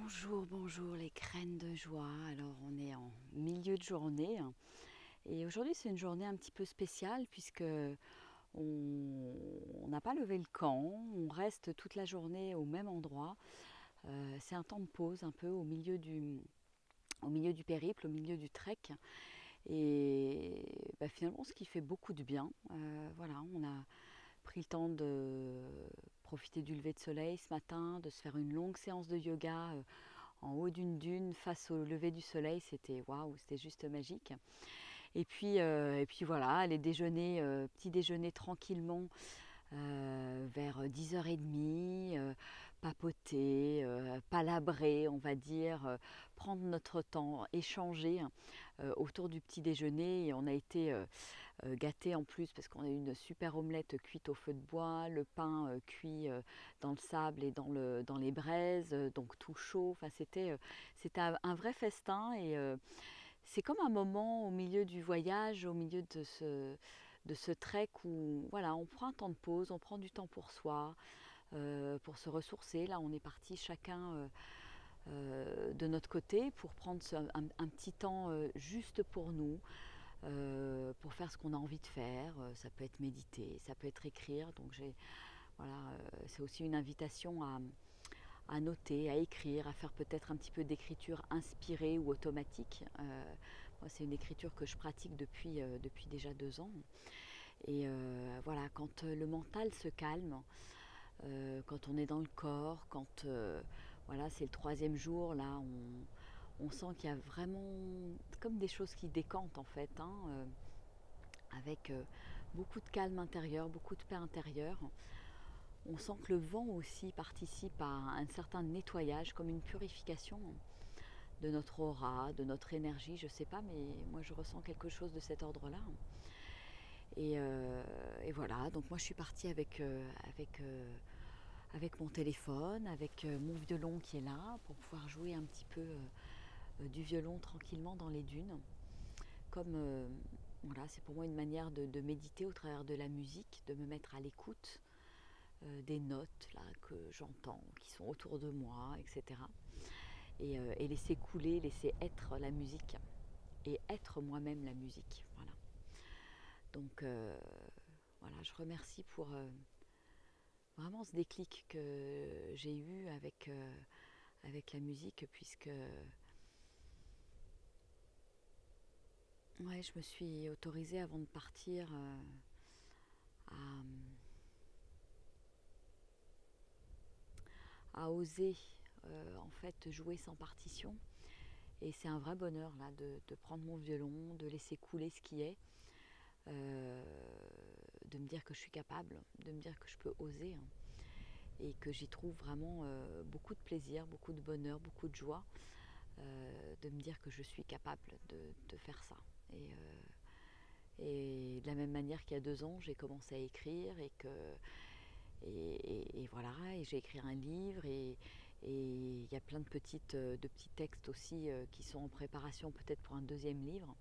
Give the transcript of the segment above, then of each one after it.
Bonjour, bonjour les graines de joie. Alors on est en milieu de journée et aujourd'hui c'est une journée un petit peu spéciale puisque on n'a pas levé le camp, on reste toute la journée au même endroit. C'est un temps de pause un peu au milieu du périple, au milieu du trek et finalement ce qui fait beaucoup de bien. Voilà, on a pris le temps de profiter du lever de soleil ce matin, de se faire une longue séance de yoga en haut d'une dune face au lever du soleil. C'était waouh, c'était juste magique. Et puis voilà, aller déjeuner, petit déjeuner tranquillement vers 10h30, papoter, palabrer, on va dire, prendre notre temps, échanger autour du petit déjeuner. Et on a été gâtés en plus parce qu'on a eu une super omelette cuite au feu de bois, le pain cuit dans le sable et dans les braises, donc tout chaud. Enfin, c'était un vrai festin et c'est comme un moment au milieu du voyage, au milieu de ce trek où voilà, on prend un temps de pause, on prend du temps pour soi, pour se ressourcer. Là, on est parti chacun de notre côté pour prendre un petit temps juste pour nous, pour faire ce qu'on a envie de faire. Ça peut être méditer, ça peut être écrire. Donc voilà, c'est aussi une invitation à noter, à écrire, à faire peut-être un petit peu d'écriture inspirée ou automatique. Moi, c'est une écriture que je pratique depuis déjà 2 ans. Et voilà, quand le mental se calme, quand on est dans le corps, quand voilà, c'est le troisième jour, là, on sent qu'il y a vraiment comme des choses qui décantent en fait, hein, avec beaucoup de calme intérieur, beaucoup de paix intérieure. On sent que le vent aussi participe à un certain nettoyage, comme une purification de notre aura, de notre énergie, je ne sais pas, mais moi je ressens quelque chose de cet ordre-là. Et voilà, donc moi je suis partie avec mon téléphone, avec mon violon qui est là, pour pouvoir jouer un petit peu du violon tranquillement dans les dunes. Comme voilà, c'est pour moi une manière de méditer au travers de la musique, de me mettre à l'écoute des notes là que j'entends, qui sont autour de moi, etc. Et laisser couler, laisser être la musique et être moi-même la musique. Voilà. Donc voilà, je remercie pour vraiment ce déclic que j'ai eu avec la musique, puisque ouais, je me suis autorisée avant de partir à oser en fait jouer sans partition. Et c'est un vrai bonheur là de prendre mon violon, de laisser couler ce qui est, euh, de me dire que je suis capable, de me dire que je peux oser, hein, et que j'y trouve vraiment beaucoup de plaisir, beaucoup de bonheur, beaucoup de joie, de me dire que je suis capable de faire ça. Et de la même manière qu'il y a 2 ans, j'ai commencé à écrire et voilà, et j'ai écrit un livre et il y a plein de petits textes aussi qui sont en préparation peut-être pour un deuxième livre.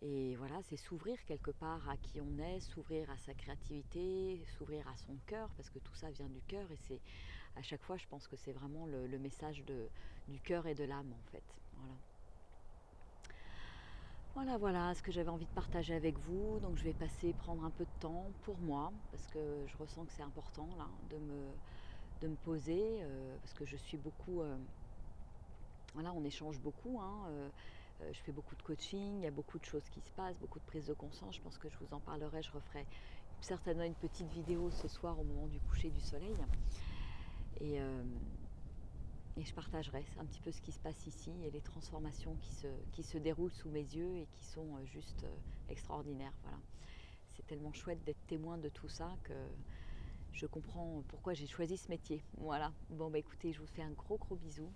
Et voilà, c'est s'ouvrir quelque part à qui on est, s'ouvrir à sa créativité, s'ouvrir à son cœur, parce que tout ça vient du cœur. Et c'est à chaque fois, je pense que c'est vraiment le message du cœur et de l'âme en fait. Voilà. Voilà, voilà ce que j'avais envie de partager avec vous. Donc je vais prendre un peu de temps pour moi, parce que je ressens que c'est important là, de me poser, parce que je suis beaucoup... voilà, on échange beaucoup, hein, je fais beaucoup de coaching, il y a beaucoup de choses qui se passent, beaucoup de prise de conscience. Je pense que je vous en parlerai, je referai certainement une petite vidéo ce soir au moment du coucher du soleil. Et, euh, et je partagerai un petit peu ce qui se passe ici et les transformations qui se déroulent sous mes yeux et qui sont juste extraordinaires. Voilà. C'est tellement chouette d'être témoin de tout ça que je comprends pourquoi j'ai choisi ce métier. Voilà. Bon bah écoutez, je vous fais un gros gros bisou.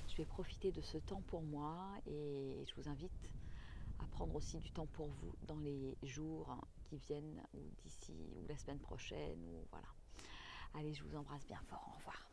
Je vais profiter de ce temps pour moi et je vous invite à prendre aussi du temps pour vous dans les jours qui viennent ou d'ici ou la semaine prochaine ou voilà. Allez, je vous embrasse bien fort. Au revoir.